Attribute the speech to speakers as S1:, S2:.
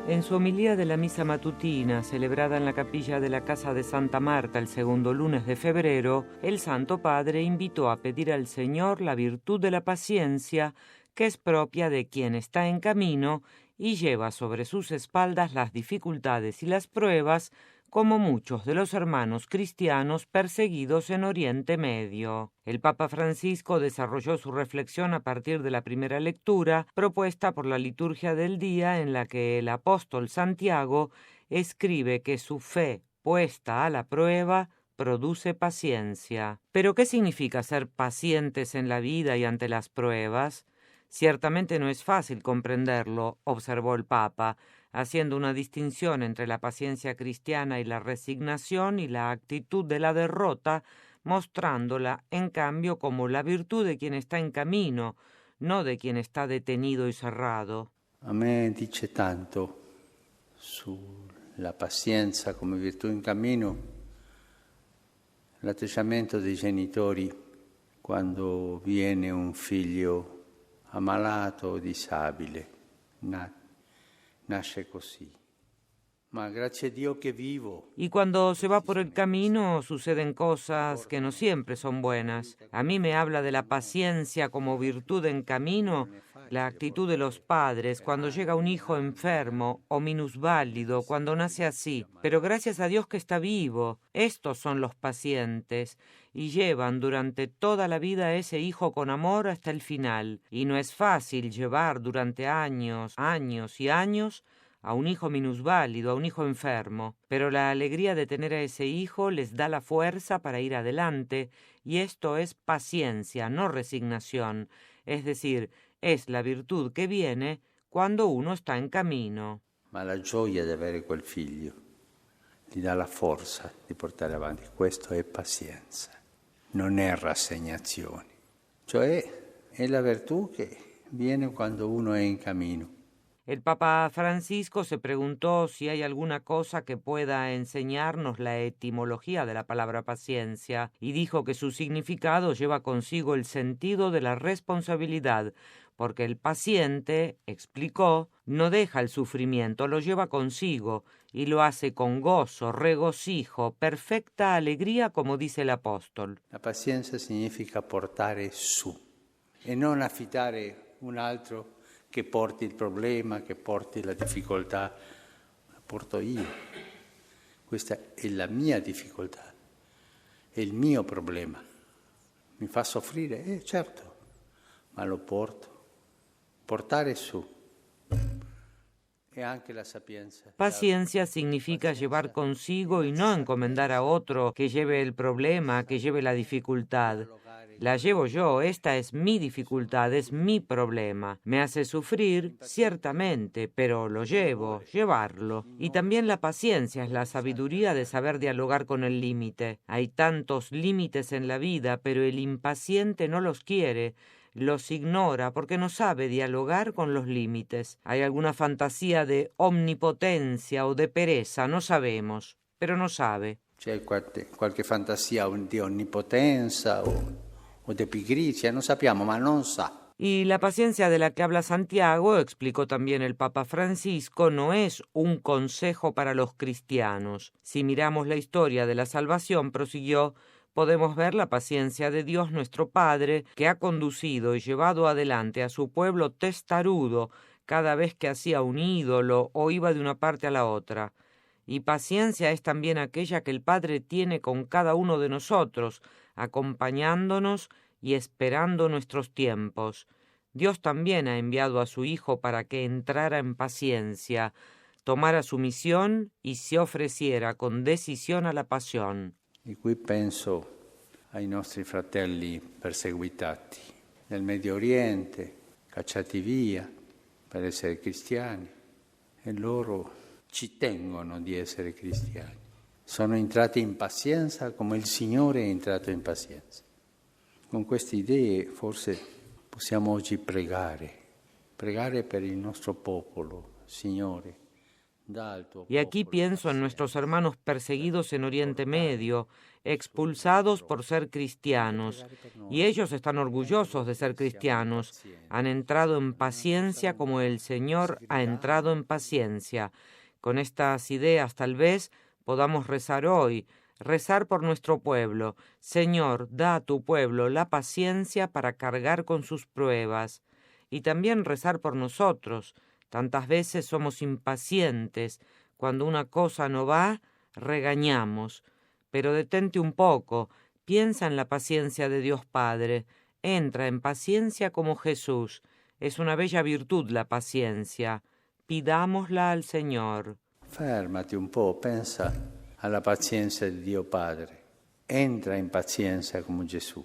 S1: En su homilía de la misa matutina, celebrada en la capilla de la Casa de Santa Marta el segundo lunes de febrero, el Santo Padre invitó a pedir al Señor la virtud de la paciencia, que es propia de quien está en camino y lleva sobre sus espaldas las dificultades y las pruebas, como muchos de los hermanos cristianos perseguidos en Oriente Medio. El Papa Francisco desarrolló su reflexión a partir de la primera lectura propuesta por la liturgia del día, en la que el apóstol Santiago escribe que su fe puesta a la prueba produce paciencia. ¿Pero qué significa ser pacientes en la vida y ante las pruebas? Ciertamente no es fácil comprenderlo, observó el Papa, haciendo una distinción entre la paciencia cristiana y la resignación y la actitud de la derrota, mostrándola, en cambio, como la virtud de quien está en camino, no de quien está detenido y cerrado.
S2: A me dice tanto sulla pazienza come virtù in cammino l'atteggiamento dei genitori quando viene un figlio ammalato o disabile. Nasce così. Ma grazie a Dio che vivo.
S1: Y cuando se va por el camino suceden cosas que no siempre son buenas. A mí me habla de la paciencia como virtud en camino, la actitud de los padres cuando llega un hijo enfermo o minusválido, cuando nace así. Pero gracias a Dios que está vivo. Estos son los pacientes y llevan durante toda la vida a ese hijo con amor hasta el final. Y no es fácil llevar durante años y años a un hijo minusválido, a un hijo enfermo, pero la alegría de tener a ese hijo les da la fuerza para ir adelante, y esto es paciencia, no resignación, es decir, es la virtud que viene cuando uno está en camino.
S2: Ma la gioia di avere quel figlio gli dà la forza di portare avanti. Questo è pazienza, non è rassegnazione. Cioè è la virtù che viene quando uno è in cammino.
S1: El Papa Francisco se preguntó si hay alguna cosa que pueda enseñarnos la etimología de la palabra paciencia y dijo que su significado lleva consigo el sentido de la responsabilidad, porque el paciente, explicó, no deja el sufrimiento, lo lleva consigo y lo hace con gozo, regocijo, perfecta alegría, como dice el apóstol.
S2: La pazienza significa portare su e non affidare un altro che porti il problema, che porti la difficoltà, la porto io. Questa è la mia difficoltà, è il mio problema. Mi fa soffrire? Certo, ma lo porto. Portare su. E anche la sapienza.
S1: Paciencia significa llevar consigo y no encomendar a otro que lleve el problema, que lleve la dificultad. La llevo yo, esta es mi dificultad, es mi problema. Me hace sufrir, ciertamente, pero lo llevo, llevarlo. Y también la paciencia es la sabiduría de saber dialogar con el límite. Hay tantos límites en la vida, pero el impaciente no los quiere, los ignora porque no sabe dialogar con los límites. Hay alguna fantasía de omnipotencia o de pereza, no sabemos, pero no sabe.
S2: C'è qualche fantasia di onnipotenza o de pigrizia, non sappiamo, ma non sa.
S1: Y la paciencia de la que habla Santiago, explicó también el Papa Francisco, no es un consejo para los cristianos. Si miramos la historia de la salvación, prosiguió, podemos ver la paciencia de Dios nuestro Padre, que ha conducido y llevado adelante a su pueblo testarudo cada vez que hacía un ídolo o iba de una parte a la otra. Y paciencia es también aquella que el Padre tiene con cada uno de nosotros, acompañándonos y esperando nuestros tiempos. Dios también ha enviado a su Hijo para que entrara en paciencia, tomara su misión y se ofreciera con decisión a la pasión.
S2: E qui penso ai nostri fratelli perseguitati nel Medio Oriente, cacciati via per essere cristiani, e loro ci tengono di essere cristiani. Sono entrati in pazienza come il Signore è entrato in pazienza. Con queste idee forse possiamo oggi pregare per il nostro popolo. Signore,
S1: Y aquí pienso en nuestros hermanos perseguidos en Oriente Medio, expulsados por ser cristianos. Y ellos están orgullosos de ser cristianos. Han entrado en paciencia como el Señor ha entrado en paciencia. Con estas ideas tal vez podamos rezar hoy, rezar por nuestro pueblo. Señor, da a tu pueblo la paciencia para cargar con sus pruebas. Y también rezar por nosotros. Tantas veces somos impacientes. Cuando una cosa no va, regañamos. Pero detente un poco, piensa en la paciencia de Dios Padre. Entra en paciencia como Jesús. Es una bella virtud la paciencia. Pidámosla al Señor.
S2: Fermati un po', pensa alla pazienza di Dio Padre. Entra in pazienza come Gesù.